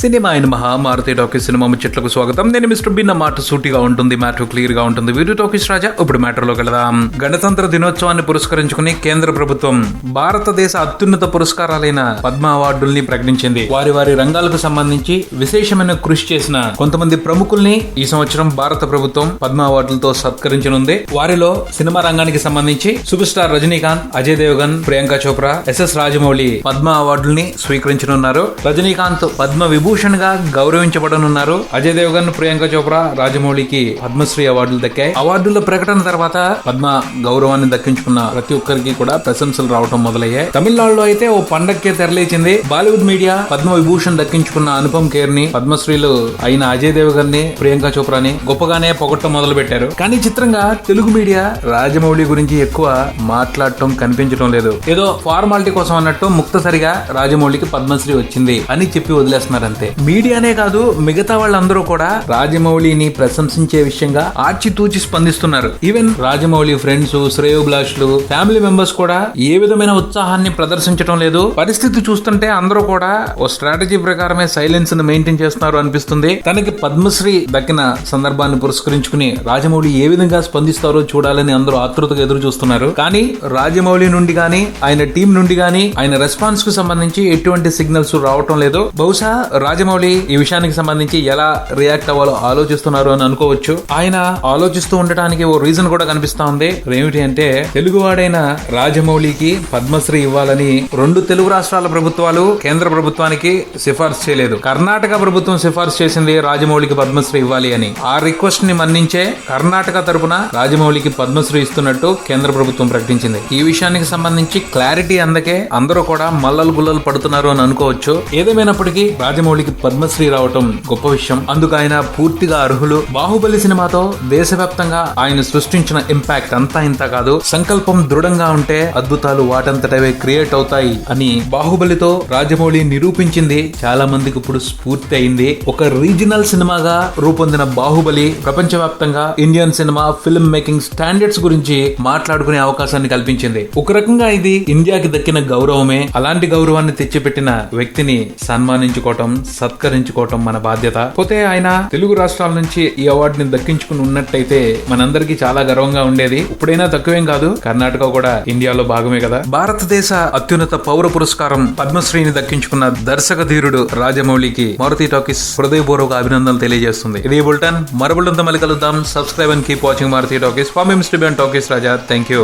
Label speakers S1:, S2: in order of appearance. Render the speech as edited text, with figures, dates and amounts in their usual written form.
S1: Cinema అయిన Maruti talkies cinema ముచ్చట్లకు స్వాగతం. నేను మిస్టర్ బిన్న మాట సూటిగా ఉంటుంది, మ్యాటర్ క్లియర్ గా ఉంటుంది. వీడియో టాకీస్ రాజా. ఇప్పుడు మ్యాటర్ లోకి వెళదాం. గణతంత్ర దినోత్సవాన్ని పురస్కరించుకుని కేంద్ర ప్రభుత్వం భారతదేశ అత్యున్నత పురస్కారాలైన పద్మ అవార్డుల్ని ప్రకటించింది. వారి వారి రంగాలకు సంబంధించి విశేషమైన కృషి చేసిన కొంతమంది ప్రముఖుల్ని ఈ సంవత్సరం భారత ప్రభుత్వం పద్మ అవార్డులతో సత్కరించనుంది. వారిలో సినిమా రంగానికి సంబంధించి super star Rajinikanth, Ajay Devgan, Priyanka Chopra, SS Rajamouli Padma అవార్డుల్ని స్వీకరించనున్నారు. రజనీకాంత్ పద్మ విభూషణ్ గా గౌరవించబడనున్నారు. అజయ్ దేవగన్, ప్రియాంక చోప్రా, రాజమౌళికి పద్మశ్రీ అవార్డులు దక్కాయి. అవార్డుల ప్రకటన తర్వాత పద్మ గౌరవాన్ని దక్కించుకున్న ప్రతి ఒక్కరికి కూడా ప్రశంసలు రావడం మొదలయ్యాయి. తమిళనాడులో అయితే ఓ పండక్కే తెరలేచింది. బాలీవుడ్ మీడియా పద్మ విభూషణ్ దక్కించుకున్న అనుపమ్ ఖేర్ ని, పద్మశ్రీలు అయిన అజయ్ దేవగన్ ని, ప్రియాంక చోప్రాని గొప్పగానే పొగట్టం మొదలు పెట్టారు. కానీ చిత్రంగా తెలుగు మీడియా రాజమౌళి గురించి ఎక్కువ మాట్లాడటం కనిపించడం లేదు. ఏదో ఫార్మాలిటీ కోసం అన్నట్టు ముక్తసరిగా రాజమౌళికి పద్మశ్రీ వచ్చింది అని చెప్పి వదిలేస్తున్నారు అంతే. మీడియానే కాదు, మిగతా వాళ్ళందరూ కూడా రాజమౌళిని ప్రశంసించే విషయంగా ఆచితూచి స్పందిస్తున్నారు. ఈవెన్ రాజమౌళి ఫ్రెండ్స్, శ్రేయోభిలాషులు, ఫ్యామిలీ మెంబర్స్ కూడా ఏ విధమైన ఉత్సాహాన్ని ప్రదర్శించడం లేదు. పరిస్థితి చూస్తుంటే అందరూ కూడా ఓ స్ట్రాటజీ ప్రకారమే సైలెన్స్ ని మెయింటైన్ చేస్తున్నారు అనిపిస్తుంది. తనకి పద్మశ్రీ దక్కిన సందర్భాన్ని పురస్కరించుకుని రాజమౌళి ఏ విధంగా స్పందిస్తారో చూడాలని అందరూ ఆతృతగా ఎదురు చూస్తున్నారు. కానీ రాజమౌళి నుండి గానీ, ఆయన టీం నుండి గానీ, ఆయన రెస్పాన్స్ కు సంబంధించి ఎటువంటి సిగ్నల్స్ రావటం లేదు. బహుశా రాజమౌళి ఈ విషయానికి సంబంధించి ఎలా రియాక్ట్ అవ్వాలో ఆలోచిస్తున్నారు అని అనుకోవచ్చు. ఆయన ఆలోచిస్తూ ఉండటానికి ఓ రీజన్ కూడా కనిపిస్తా ఉంది. ఏమిటి అంటే, తెలుగువాడైన రాజమౌళికి పద్మశ్రీ ఇవ్వాలని 2 తెలుగు రాష్ట్రాల ప్రభుత్వాలు కేంద్ర ప్రభుత్వానికి సిఫార్సు చేయలేదు. కర్ణాటక ప్రభుత్వం సిఫార్సు చేసింది రాజమౌళికి పద్మశ్రీ ఇవ్వాలి అని. ఆ రిక్వెస్ట్ ని మన్నించే కర్ణాటక తరపున రాజమౌళికి పద్మశ్రీ ఇస్తున్నట్టు కేంద్ర ప్రభుత్వం ప్రకటించింది. ఈ విషయానికి సంబంధించి క్లారిటీ అందకే అందరూ కూడా మల్లలు గుల్లలు పడుతున్నారు అని అనుకోవచ్చు. ఏదేమైనప్పటికీ రాజమౌళికి పద్మశ్రీ రావటం గొప్ప విషయం. అందుకు ఆయన పూర్తిగా అర్హులు. బాహుబలి సినిమాతో దేశవ్యాప్తంగా ఆయన సృష్టించిన ఇంపాక్ట్ అంతా ఇంత కాదు. సంకల్పం దృఢంగా ఉంటే అద్భుతాలు వాటంతటవే క్రియేట్ అవుతాయి అని బాహుబలితో రాజమౌళి నిరూపించింది. చాలా మందికి ఇప్పుడు స్ఫూర్తి అయింది. ఒక రీజనల్ సినిమాగా రూపొందిన బాహుబలి ప్రపంచవ్యాప్తంగా Indian cinema film making standards గురించి మాట్లాడుకునే అవకాశాన్ని కల్పించింది. ఒక రకంగా ఇది ఇండియాకి దక్కిన గౌరవమే. అలాంటి గౌరవాన్ని తెచ్చిపెట్టిన వ్యక్తిని సన్మానించుకోవటం, సత్కరించుకోవటం మన బాధ్యత. పోతే ఆయన తెలుగు రాష్ట్రాల నుంచి ఈ అవార్డుని దక్కించుకుని ఉన్నట్టయితే మనందరికీ చాలా గర్వంగా ఉండేది. ఇప్పుడైనా తక్కువేం కాదు, కర్ణాటక కూడా ఇండియాలో భాగమే కదా. భారతదేశ అత్యున్నత పౌర పురస్కారం పద్మశ్రీని దక్కించుకున్న దర్శక ధీరుడు రాజమౌళికి మారుతి టాకీస్ హృదయపూర్వక అభినందనలు తెలియజేస్తుంది. ఇది బుల్టన్. మరో బుల్టన్తో మళ్ళీ కలుద్దాం. Subscribe and keep watching Maruti talkies. For మీ మిస్టర్ బిన్ టాకీస్ రాజా. Thank you.